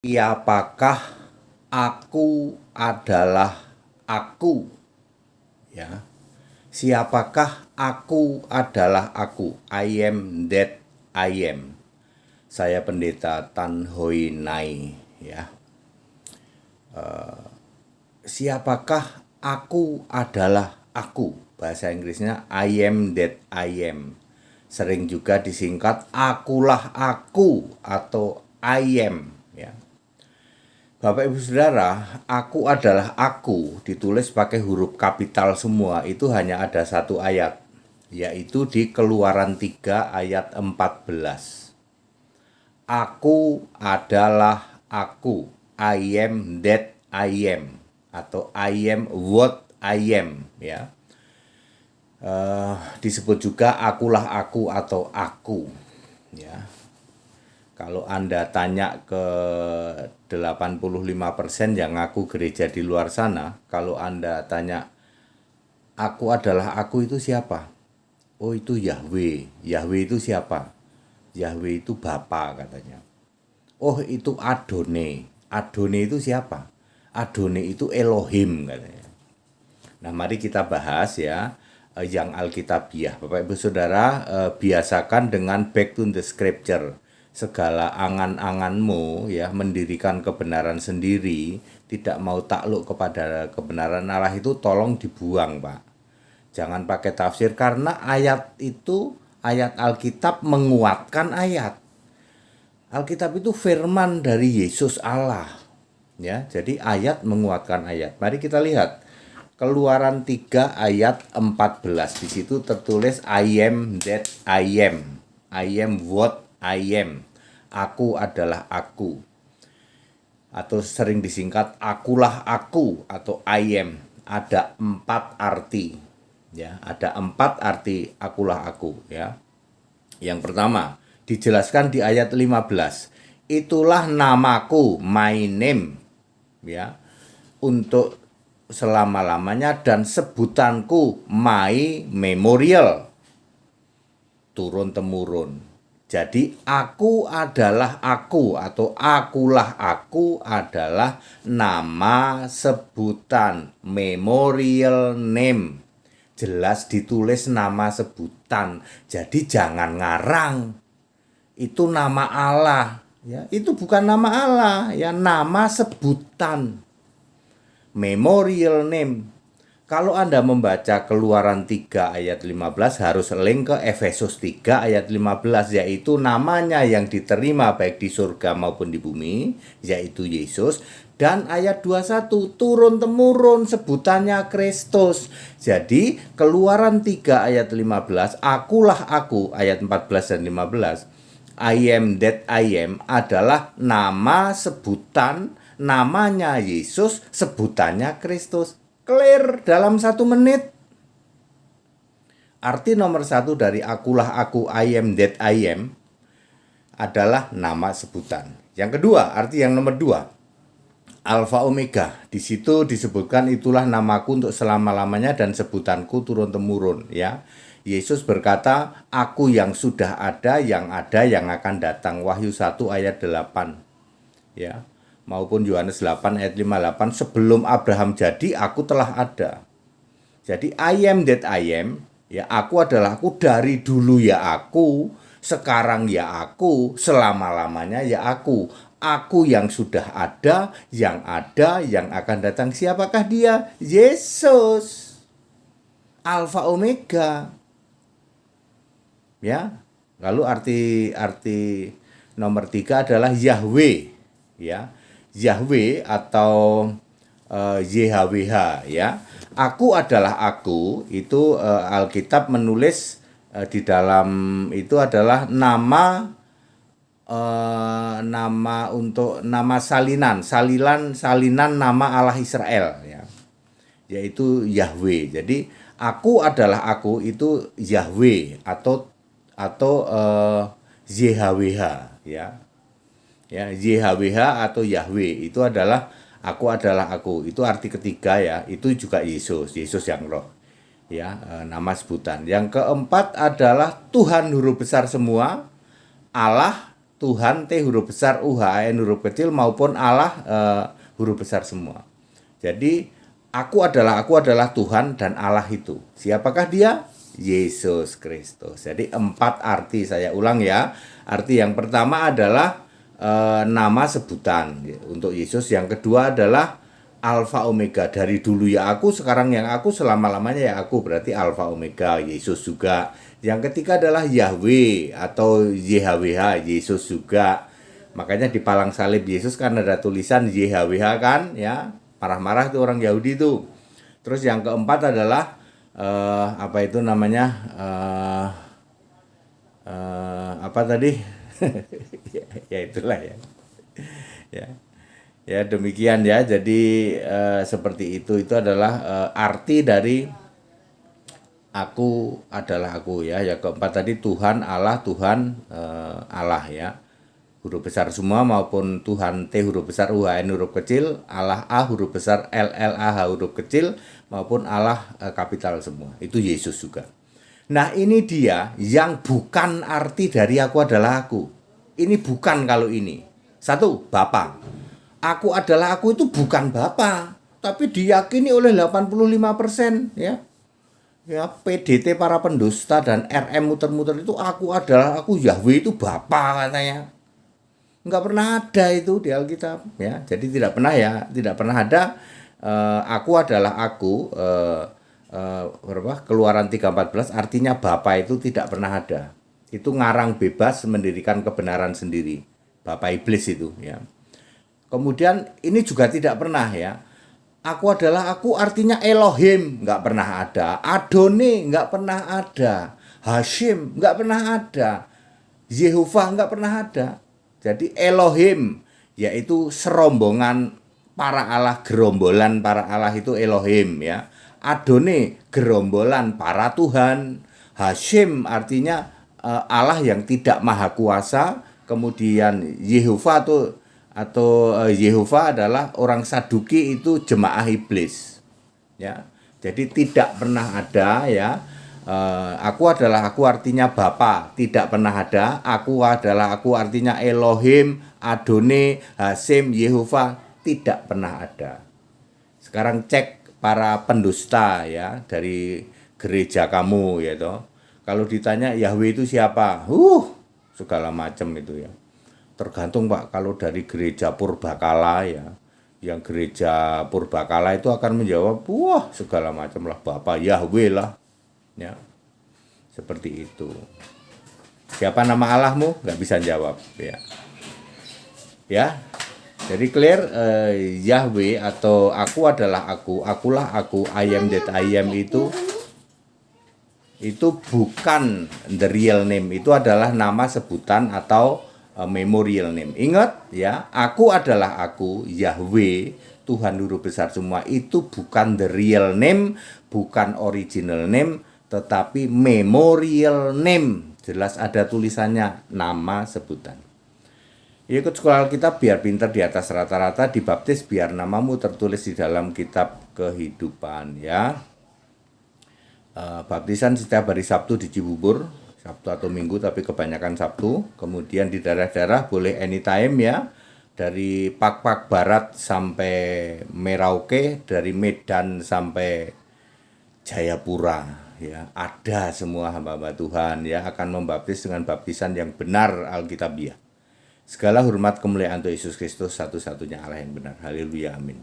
Siapakah aku adalah aku? Ya. Siapakah aku adalah aku? I am that I am. Saya Pendeta Tan Hoi Nai, ya. Siapakah aku adalah aku? Bahasa Inggrisnya I am that I am. Sering juga disingkat akulah aku atau I am, ya. Bapak Ibu Saudara, aku adalah aku ditulis pakai huruf kapital semua, itu hanya ada satu ayat, yaitu di Keluaran 3 ayat 14. Aku adalah aku, I am that I am, atau I am what I am, ya. Disebut juga akulah aku atau aku, ya. Kalau Anda tanya ke 85% yang ngaku gereja di luar sana, kalau Anda tanya, aku adalah aku itu siapa? Oh, itu Yahweh. Yahweh itu siapa? Yahweh itu Bapa katanya. Oh, itu Adone. Adone itu siapa? Adone itu Elohim katanya. Nah, mari kita bahas ya yang Alkitabiah. Bapak Ibu Saudara, biasakan dengan back to the scripture. Segala angan-anganmu ya mendirikan kebenaran sendiri, tidak mau takluk kepada kebenaran Allah itu tolong dibuang, Pak. Jangan pakai tafsir karena ayat itu ayat Alkitab menguatkan ayat. Alkitab itu firman dari Yesus Allah. Ya, jadi ayat menguatkan ayat. Mari kita lihat. Keluaran 3 ayat 14. Di situ tertulis I am that I am. I am what I am. Aku adalah aku. Atau sering disingkat akulah aku atau I am. Ada 4 arti. Ya, ada 4 arti akulah aku, ya. Yang pertama, dijelaskan di ayat 15. Itulah namaku, my name, ya. Untuk selama-lamanya, dan sebutanku my memorial, turun-temurun. Jadi aku adalah aku atau akulah aku adalah nama sebutan, memorial name. Jelas ditulis nama sebutan. Jadi jangan ngarang. Itu nama Allah, ya. Itu bukan nama Allah, ya, nama sebutan. Memorial name. Kalau Anda membaca Keluaran 3 ayat 15 harus link ke Efesus 3 ayat 15, yaitu namanya yang diterima baik di surga maupun di bumi, yaitu Yesus. Dan ayat 21 turun-temurun sebutannya Kristus. Jadi Keluaran 3 ayat 15, akulah aku, ayat 14 dan 15. I am that I am adalah nama sebutan, namanya Yesus, sebutannya Kristus. Clear dalam 1 menit. Arti nomor 1 dari akulah aku, I am that I am, adalah nama sebutan. Yang kedua, arti yang nomor 2, Alfa Omega. Di situ disebutkan itulah namaku untuk selama-lamanya dan sebutanku turun-temurun, ya. Yesus berkata, aku yang sudah ada, yang akan datang. Wahyu 1 ayat 8. Ya. Maupun Yohanes 8 ayat 58, sebelum Abraham jadi, aku telah ada. Jadi I am that I am, ya, aku adalah aku, dari dulu ya aku, sekarang ya aku, selama-lamanya ya aku. Aku yang sudah ada, yang akan datang. Siapakah dia? Yesus. Alfa Omega. Ya. Lalu arti nomor 3 adalah Yahweh, ya. Yahweh atau YHWH, ya. Aku adalah aku, itu Alkitab menulis di dalam itu adalah nama untuk nama salinan nama Allah Israel, ya, yaitu Yahweh. Jadi aku adalah aku itu Yahweh atau YHWH, ya. Ya, YHWH atau Yahweh itu adalah aku adalah aku. Itu arti ketiga, ya. Itu juga Yesus yang roh. Ya, nama sebutan. Yang keempat adalah Tuhan huruf besar semua, Allah, Tuhan T huruf besar, UHAN huruf kecil, maupun Allah huruf besar semua. Jadi aku adalah Tuhan dan Allah itu. Siapakah dia? Yesus Kristus. Jadi 4 arti, saya ulang ya. Arti yang pertama adalah nama sebutan untuk Yesus. Yang kedua adalah Alfa Omega, dari dulu ya aku, sekarang yang aku, selama-lamanya ya aku, berarti Alfa Omega, Yesus juga. Yang ketiga adalah Yahweh atau YHWH, Yesus juga. Makanya di palang salib Yesus kan ada tulisan YHWH kan, ya. Marah-marah tuh orang Yahudi tuh. Terus yang keempat adalah apa itu namanya? Apa tadi? Ya itulah ya. Ya. Ya demikian ya. Jadi seperti itu adalah arti dari aku adalah aku ya. Yang keempat tadi Tuhan Allah, Allah ya. Huruf besar semua, maupun Tuhan T huruf besar, UHN huruf kecil, Allah A huruf besar, LLAH huruf kecil, maupun Allah kapital semua. Itu Yesus juga. Nah, ini dia yang bukan arti dari aku adalah aku. Ini bukan kalau ini. 1, Bapa. Aku adalah aku itu bukan Bapa, tapi diyakini oleh 85% ya. Ya, PDT para pendusta dan RM muter-muter itu aku adalah aku, Yahweh itu Bapa katanya. Enggak pernah ada itu di Alkitab ya. Jadi tidak pernah ada aku adalah aku, Keluaran 3:14 artinya Bapa itu tidak pernah ada. Itu ngarang bebas, mendirikan kebenaran sendiri. Bapa iblis itu ya. Kemudian ini juga tidak pernah ya. Aku adalah aku artinya Elohim, enggak pernah ada. Adone enggak pernah ada. Hashim enggak pernah ada. Yehovah enggak pernah ada. Jadi Elohim yaitu serombongan para Allah, gerombolan para Allah itu Elohim ya. Adone gerombolan para Tuhan. Hashim artinya Allah yang tidak maha kuasa. Kemudian Yehovah atau Yehovah adalah orang Saduki, itu jemaah iblis ya. Jadi tidak pernah ada ya. Aku adalah aku artinya Bapa, tidak pernah ada. Aku adalah aku artinya Elohim, Adone, Hashim, Yehovah, tidak pernah ada. Sekarang cek para pendusta ya dari gereja kamu ya toh. Kalau ditanya Yahweh itu siapa? Segala macam itu ya. Tergantung Pak, kalau dari gereja Purbakala ya. Yang gereja Purbakala itu akan menjawab, segala macam lah, Bapa Yahweh lah. Ya, seperti itu. Siapa nama Allahmu? Nggak bisa jawab ya. Ya, jadi clear. Yahweh atau aku adalah aku, akulah aku, I am that I am itu bukan the real name. Itu adalah nama sebutan atau memorial name. Ingat ya, aku adalah aku, Yahweh, Tuhan huruf besar semua, itu bukan the real name, bukan original name, tetapi memorial name. Jelas ada tulisannya, nama sebutan. Ikut sekolah Alkitab biar pintar di atas rata-rata, dibaptis biar namamu tertulis di dalam kitab kehidupan ya. Baptisan setiap hari Sabtu di Cibubur, Sabtu atau Minggu, tapi kebanyakan Sabtu. Kemudian di daerah-daerah boleh anytime ya. Dari Pak Barat sampai Merauke, dari Medan sampai Jayapura ya, ada semua hamba-hamba Tuhan ya, akan membaptis dengan baptisan yang benar Alkitabiah. Segala hormat kemuliaan untuk Yesus Kristus, satu-satunya Allah yang benar. Haleluya, amin.